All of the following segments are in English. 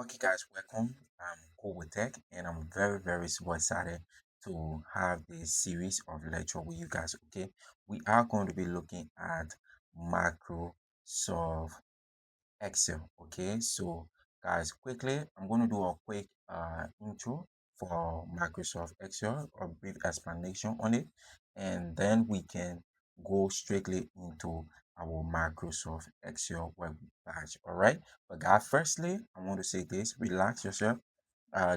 Okay, guys, welcome. I'm codewithtec, and I'm very super excited to have this series of lecture with you guys. Okay, we are going to be looking at Microsoft Excel. Okay, so guys, quickly, I'm going to do a quick intro for Microsoft Excel, a brief explanation on it, and then we can go straightly into our Microsoft Excel web page. All right, but guys, firstly, I want to say this: relax yourself.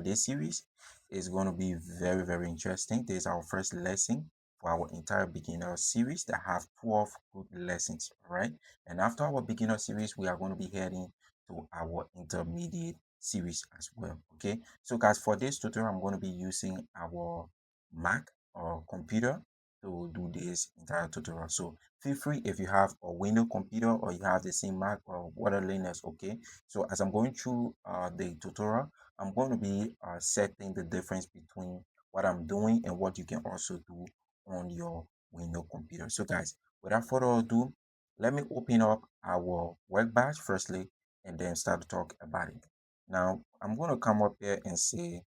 This series is going to be very interesting. This is our first lesson for our entire beginner series that have 12 good lessons. All right, and after our beginner series, we are going to be heading to our intermediate series as well. Okay, so guys, for this tutorial, I'm going to be using our Mac or computer to do this entire tutorial. So feel free if you have a Windows computer or you have the same Mac or whatever Linux. Okay, so as I'm going through the tutorial, I'm going to be setting the difference between what I'm doing and what you can also do on your Windows computer. So guys, without further ado, let me open up our workbench firstly and then start to talk about it. Now, I'm going to come up here and say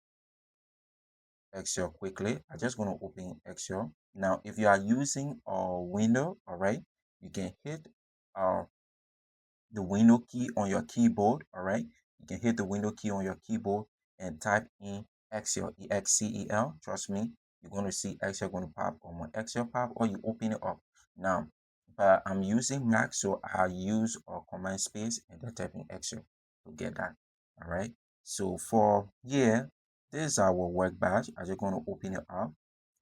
Excel quickly. I'm just going to open Excel. Now, if you are using a window, all right, you can hit uh, the window key on your keyboard. All right, you can hit the window key on your keyboard and type in Excel, Excel. Trust me, you're going to see Excel going to pop on my Excel pop, or you open it up now. But I'm using Mac, so I use a command space and then type in Excel to get that. All right, so for here, this is our workbench. I'm just going to open it up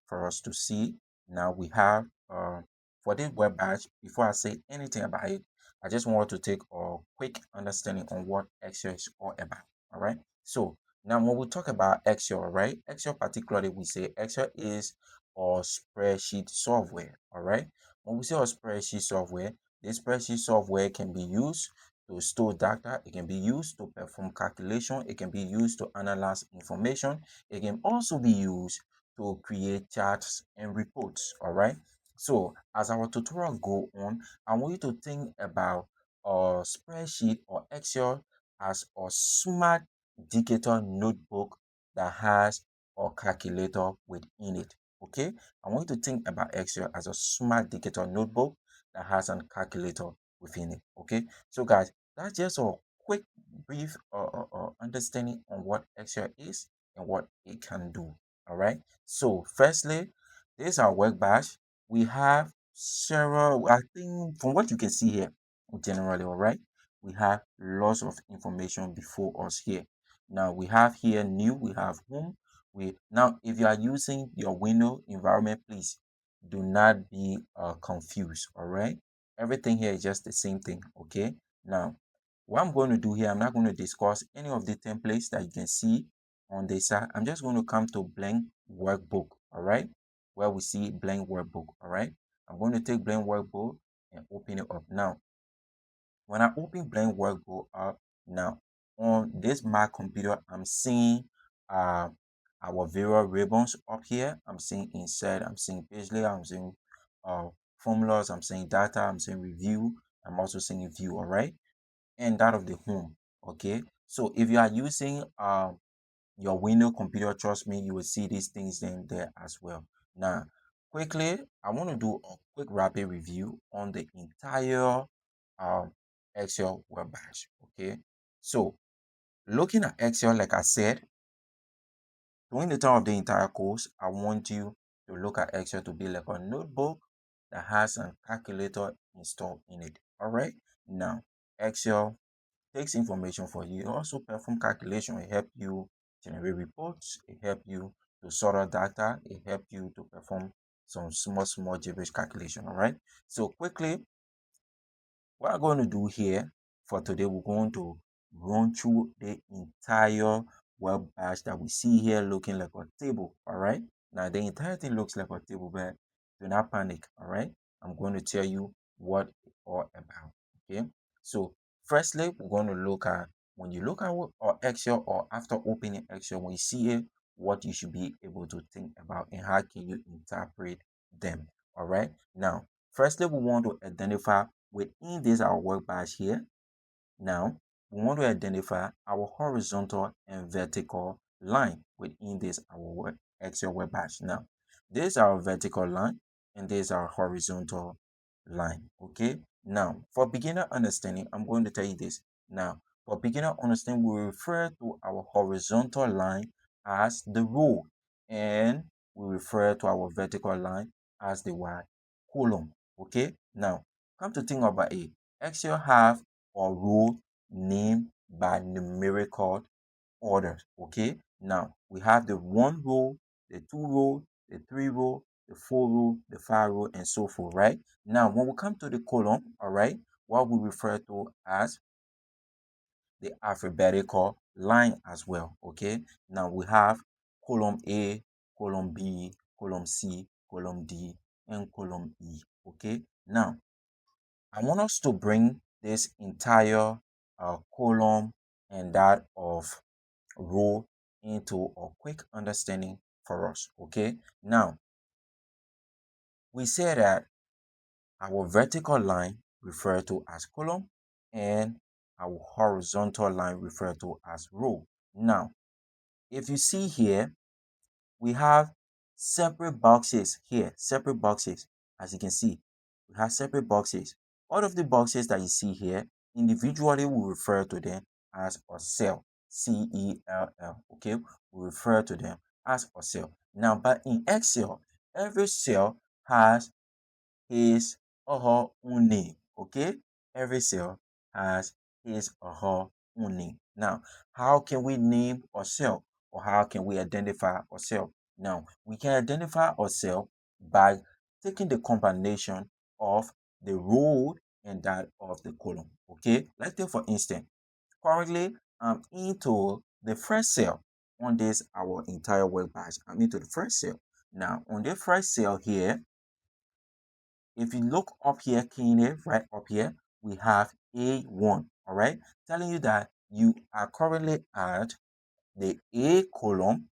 for us to see. Now we have for this web badge, before I say anything about it, I just want to take a quick understanding on what Excel is all about. All right. So now when we talk about Excel, right? Excel particularly, we say Excel is our spreadsheet software. All right. When we say our spreadsheet software, this spreadsheet software can be used to store data. It can be used to perform calculation. It can be used to analyze information. It can also be used to create charts and reports. All right. So as our tutorial go on, I want you to think about a spreadsheet or Excel as a smart digital notebook that has a calculator within it. Okay. I want you to think about Excel as a smart digital notebook that has a calculator within it. Okay. So guys, that's just a quick brief understanding on what Excel is and what it can do. All right. So firstly, this is our work batch. We have several, I think from what you can see here, generally, all right, we have lots of information before us here. Now we have here new, we have home. We now if you are using your window environment, please do not be confused. All right. Everything here is just the same thing. Okay. Now, what I'm going to do here, I'm not going to discuss any of the templates that you can see on this side. I'm just going to come to blank workbook, all right, where we see blank workbook. All right, I'm going to take blank workbook and open it up. Now when I open blank workbook up, now on this Mac computer, I'm seeing uh our various ribbons up here. I'm seeing insert, I'm seeing page layout, I'm seeing uh formulas, I'm seeing data, I'm seeing review, I'm also seeing view. All right, and that of the home. Okay, so if you are using your window computer, trust me, you will see these things in there as well. Now, quickly, I want to do a quick rapid review on the entire um, Excel web batch. Okay, so looking at Excel, like I said, during the time of the entire course, I want you to look at Excel to be like a notebook that has a calculator installed in it. All right, now Excel takes information for you. It also perform calculation. It help you generate reports. It help you to sort out data. It help you to perform some small gibberish calculation. All right. So quickly, what I'm going to do here for today, we're going to run through the entire web batch that we see here looking like a table. All right. Now the entire thing looks like a table, but do not panic. All right. I'm going to tell you what it's all about. Okay. So firstly, we're going to look at when you look at or Excel or after opening Excel, when you see it, what you should be able to think about and how can you interpret them. All right. Now, firstly, we want to identify within this our work batch here. Now, we want to identify our horizontal and vertical line within this our Excel web page. Now, this is our vertical line and this is our horizontal line. Okay. Now, for beginner understanding, I'm going to tell you this. Now, for beginner understanding, we refer to our horizontal line as the row, and we refer to our vertical line as the column. Okay. Now, come to think about it. Excel have a row named by numerical order. Okay. Now, we have the 1 row, the 2 row, the 3 row, the 4 row, the 5 row, and so forth, right? Now, when we come to the column, all right, what we refer to as the alphabetical line as well. Okay. Now we have column A, column B, column C, column D, and column E. Okay. Now I want us to bring this entire column and that of row into a quick understanding for us. Okay. Now we say that our vertical line referred to as column and our horizontal line referred to as row. Now, if you see here, we have separate boxes here, separate boxes. As you can see, we have separate boxes. All of the boxes that you see here, individually we refer to them as a cell, C-E-L-L, okay? We refer to them as a cell. Now, but in Excel, every cell has his or her own name. Okay, every cell has his or her own name. Now, how can we name a cell, or how can we identify a cell? Now, we can identify a cell by taking the combination of the row and that of the column. Okay, let's take for instance, currently I'm into the first cell on this our entire web page. I'm into the first cell. Now, on the first cell here, if you look up here, keying right up here, we have A1, all right, telling you that you are currently at the A column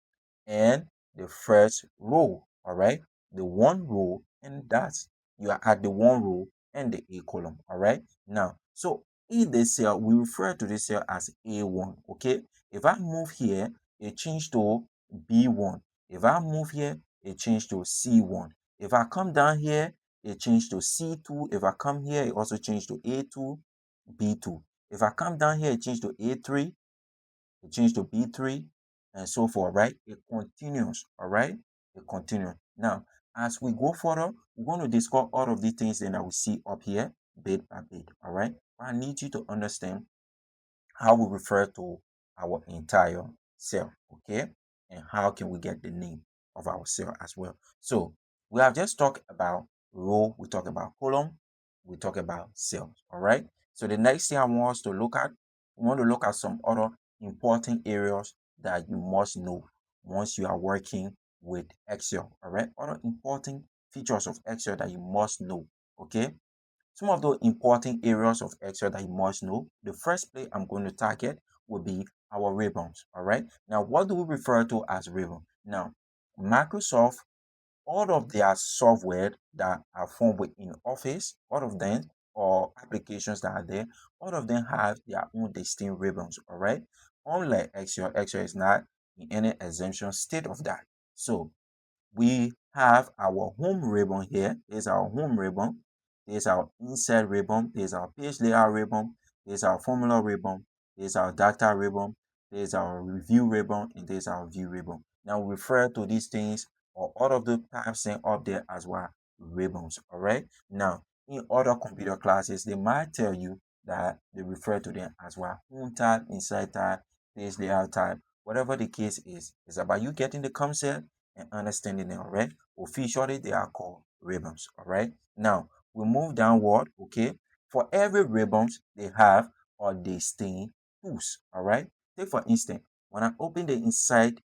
and the first row, all right, the 1 row, and that's you are at the 1 row and the A column, all right. Now, so in this cell, we refer to this cell as A1, okay. If I move here, it changed to B1. If I move here, it changed to C1. If I come down here, it changed to C2. If I come here, it also changed to A2, B2. If I come down here, it changed to A3, it changed to B3, and so forth, right? It continues, all right? It continues. Now, as we go further, we're going to discuss all of these things that we see up here bit by bit, all right? But I need you to understand how we refer to our entire cell, okay? And how can we get the name of our cell as well. So we have just talked about row, we talk about column, we talk about cells, all right? So the next thing I want us to look at, we want to look at some other important areas that you must know once you are working with Excel, all right? Other important features of Excel that you must know, okay? Some of the important areas of Excel that you must know. The first place I'm going to target will be our ribbons. All right. Now, what do we refer to as ribbon? Now, Microsoft, all of their software that are formed within Office, all of them, or applications that are there, all of them have their own distinct ribbons. All right. Unlike Excel, Excel is not in any exemption state of that. So we have our home ribbon here. There's our home ribbon. There's our insert ribbon. There's our page layout ribbon. There's our formula ribbon. There's our data ribbon. There's our review ribbon. And there's our view ribbon. Now we refer to these things or all of the types and up there as well ribbons. All right. Now in other computer classes, they might tell you that they refer to them as well home type, insert type, page layout type. Whatever the case is, it's about you getting the concept and understanding it, all right? Officially, they are called ribbons, all right? Now, we move downward, okay? For every ribbons, they have a distinct tools, all right? Take for instance, when I open the inside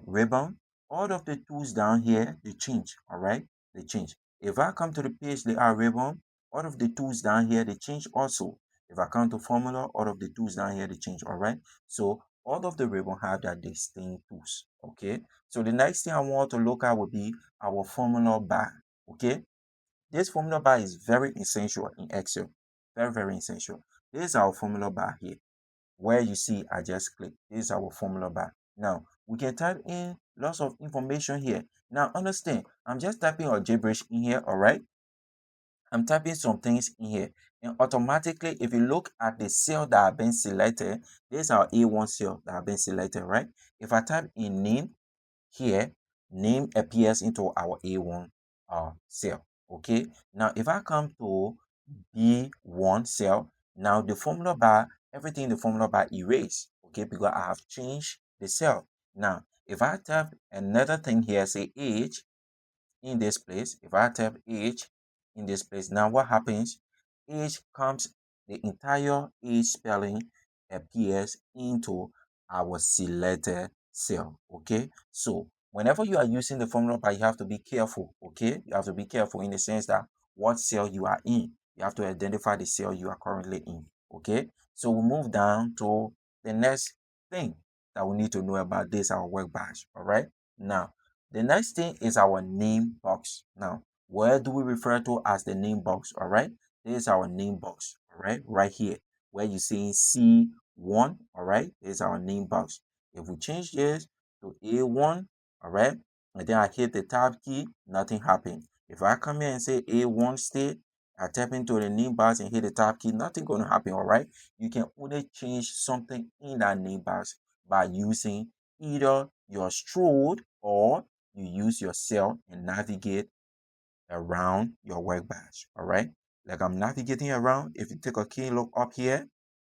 ribbon, all of the tools down here, they change, all right? They change. If I come to the page layout ribbon, all of the tools down here, they change also. If I come to formula, all of the tools down here, they change, all right? So all of the ribbon have their distinct tools, okay? So the next thing I want to look at will be our formula bar. Okay, this formula bar is very essential in Excel. Very, very essential. This is our formula bar here. where you see I just click. This is our formula bar. Now we can type in lots of information here. Now understand, I'm just typing a gibberish in here, all right? I'm typing some things in here, and automatically, if you look at the cell that have been selected, this is our A1 cell that have been selected, right? If I type in name here, name appears into our A1 cell. Okay. Now, if I come to B1 cell, now the formula bar, everything in the formula bar erase. Okay, because I have changed the cell. Now, if I type another thing here, say age, in this place, if I type age in this place, now what happens? Age comes, the entire age spelling appears into our selected cell. Okay, so whenever you are using the formula bar, you have to be careful. Okay, you have to be careful in the sense that what cell you are in, you have to identify the cell you are currently in. Okay, so we move down to the next thing that we need to know about this, our work batch. All right, now the next thing is our name box. Now, where do we refer to as the name box? All right, this is our name box. All right here, where you see C1. All right, this is our name box. If we change this to A1, all right, and then I hit the tab key, nothing happened. If I come here and say A1 state, I tap into the name box and hit the tab key, nothing going to happen. All right, you can only change something in that name box by using either your stroke or you use your cell and navigate around your work batch. All right, like I'm navigating around. If you take a key look up here,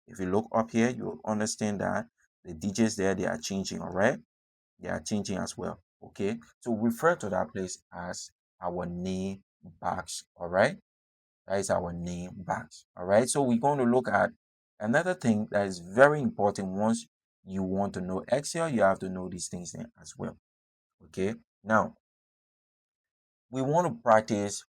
if you look up here, you'll understand that the digits there, they are changing. All right, they are changing as well. Okay, so refer to that place as our name box. All right, that is our name box. All right, so we're going to look at another thing that is very important. Once you want to know Excel, you have to know these things then as well. Okay, now we want to practice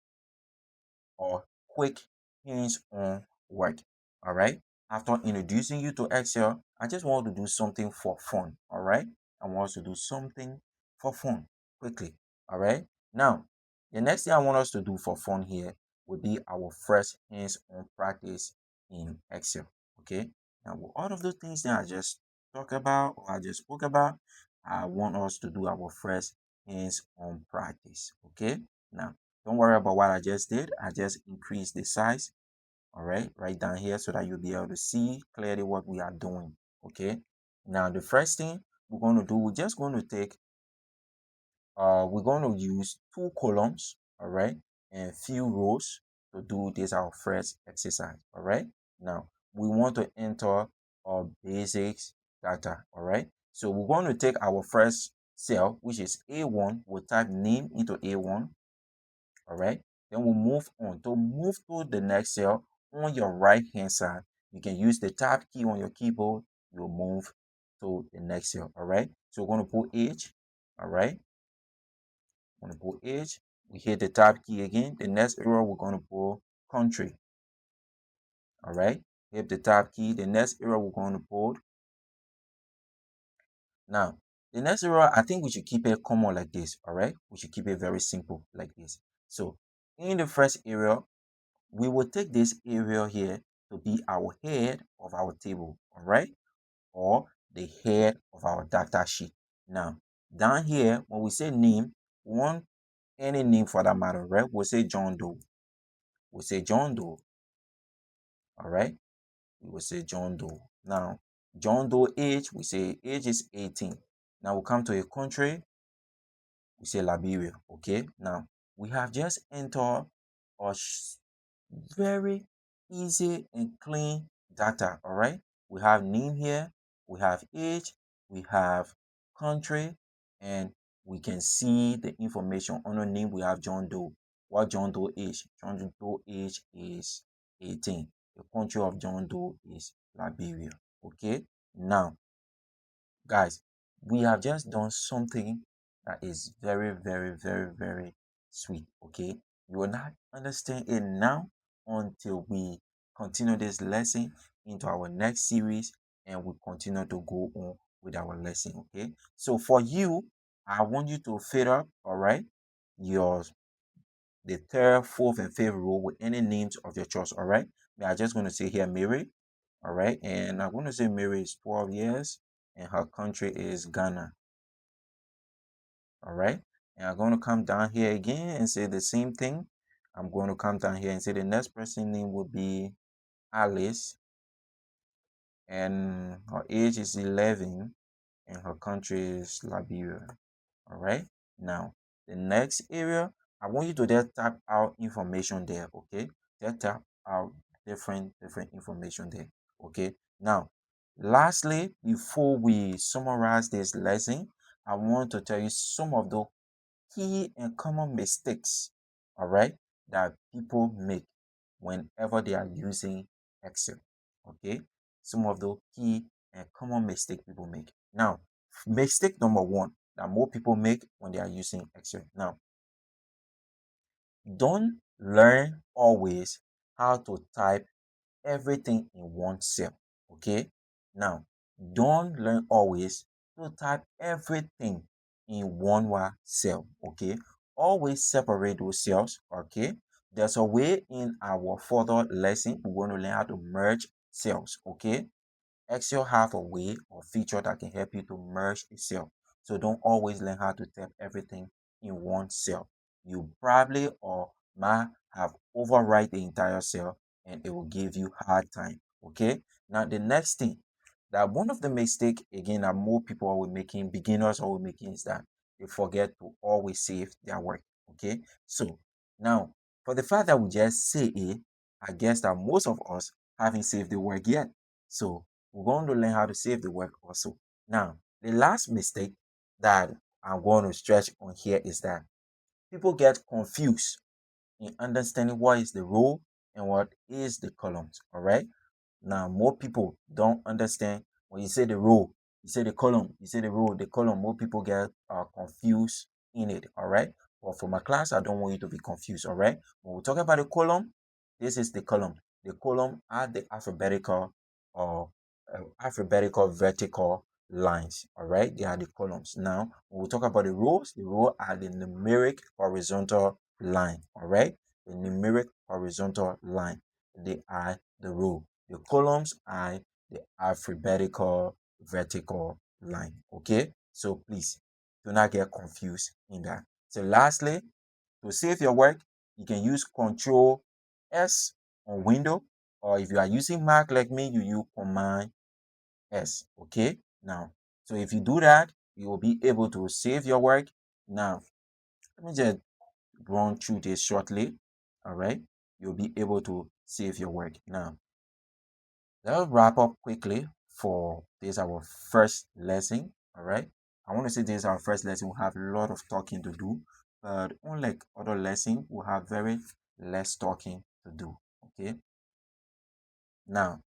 or quick hands-on work. All right. After introducing you to Excel, I just want to do something for fun. All right. I want to do something for fun quickly. All right. Now, the next thing I want us to do for fun here would be our first hands-on practice in Excel. Okay. Now, with all of the things that I just talked about or I just spoke about, I want us to do our first hands-on practice. Okay. Now, don't worry about what I just did. I just increased the size, all right down here so that you'll be able to see clearly what we are doing, okay? Now, the first thing we're going to do, we're going to use two columns, all right, and few rows to do this our first exercise, all right? Now, we want to enter our basics data, all right? So we're going to take our first cell, which is A1. We'll type name into A1, all right, then we'll move on. To move to the next cell on your right hand side, you can use the tab key on your keyboard. You'll move to the next cell. All right, so we're going to put age. All right, we're going to put age. We hit the tab key again. The next arrow, we're going to put country. All right, hit the tab key. The next arrow, we're going to put. Now, the next arrow, I think we should keep it common like this. All right, we should keep it very simple like this. So in the first area, we will take this area here to be our head of our table, all right, or the head of our data sheet. Now, down here, when we say name, we want any name for that matter, right? We'll say John Doe. We'll say John Doe, all right? We will say John Doe. Now, John Doe age, we say age is 18. Now, we come to a country, we say Liberia, okay? Now, we have just entered our very easy and clean data. All right, we have name here, we have age, we have country, and we can see the information on the name. We have John Doe. What John Doe age? John Doe age is 18. The country of John Doe is Liberia. Okay, now guys, we have just done something that is very, very, very, very sweet. Okay, you will not understand it now until we continue this lesson into our next series and we continue to go on with our lesson. Okay, so for you, I want you to fill up, all right, your the third, fourth, and fifth row with any names of your choice. All right, we are just going to say here Mary, All right. And I'm going to say Mary is 12 years and her country is Ghana. All right. And I'm going to come down here again and say the same thing. I'm going to come down here and say the next person name will be Alice, and her age is 11 and her country is Liberia. All right. Now, the next area, I want you to just type out information there. Okay. Just type out different information there. Okay. Now, lastly, before we summarize this lesson, I want to tell you some of the key and common mistakes, all right, that people make whenever they are using Excel. Okay. Some of the key and common mistake people make. Now, mistake number one that more people make when they are using Excel. Now, don't learn always how to type everything in one cell. Okay. Now, don't learn always to type everything in one cell. Okay. Always separate those cells. Okay. There's a way in our further lesson we're going to learn how to merge cells. Okay. Excel have a way or feature that can help you to merge a cell. So don't always learn how to type everything in one cell. You probably or might have overwrite the entire cell and it will give you hard time. Okay. Now the next thing that one of the mistake again that more people are making, beginners are making, is that they forget to always save their work. Okay. So now for the fact that we just say it, I guess that most of us haven't saved the work yet. So we're going to learn how to save the work also. Now, the last mistake that I'm going to stretch on here is that people get confused in understanding what is the row and what is the columns. All right. Now, more people don't understand when you say the row, you say the column, you say the row, the column. More people get confused in it. All right. But for my class, I don't want you to be confused. All right. When we talk about the column, this is the column. The column are the alphabetical or alphabetical vertical lines. All right. They are the columns. Now, when we talk about the row are the numeric horizontal line. All right. The numeric horizontal line. They are the row. The columns are the alphabetical vertical line. Okay. So please do not get confused in that. So lastly, to save your work, you can use Control S on Windows, or if you are using Mac like me, you use Command S. Okay. Now, so if you do that, you will be able to save your work. Now, let me just run through this shortly. All right. You'll be able to save your work. Now, let's wrap up quickly for this our first lesson. All right. I want to say this is our first lesson. We have a lot of talking to do, but unlike other lessons, we have very less talking to do. Okay. Now,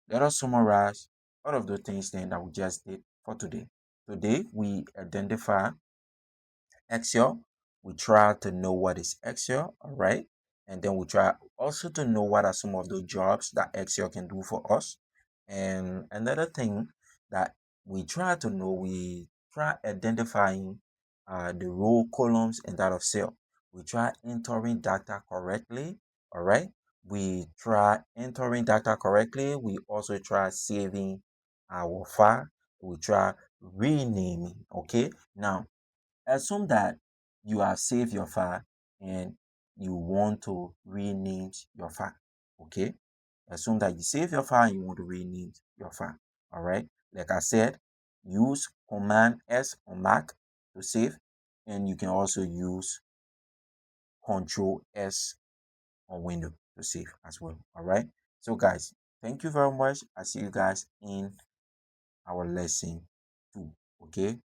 let us summarize all of the things then that we just did for today. Today, we identify Excel. We try to know what is Excel, all right? And then we try also to know what are some of the jobs that Excel can do for us. And another thing that we try to know, we try identifying the row, columns, and that of cell. We try entering data correctly, all right? We try entering data correctly. We also try saving our file. We try renaming, okay? Now, assume that you have saved your file and you want to rename your file. Okay. Assume that you save your file and you want to rename your file. All right. Like I said, use Command S on Mac to save, and you can also use Control S on Windows to save as well. All right. So, guys, thank you very much. I see you guys in our lesson 2. Okay.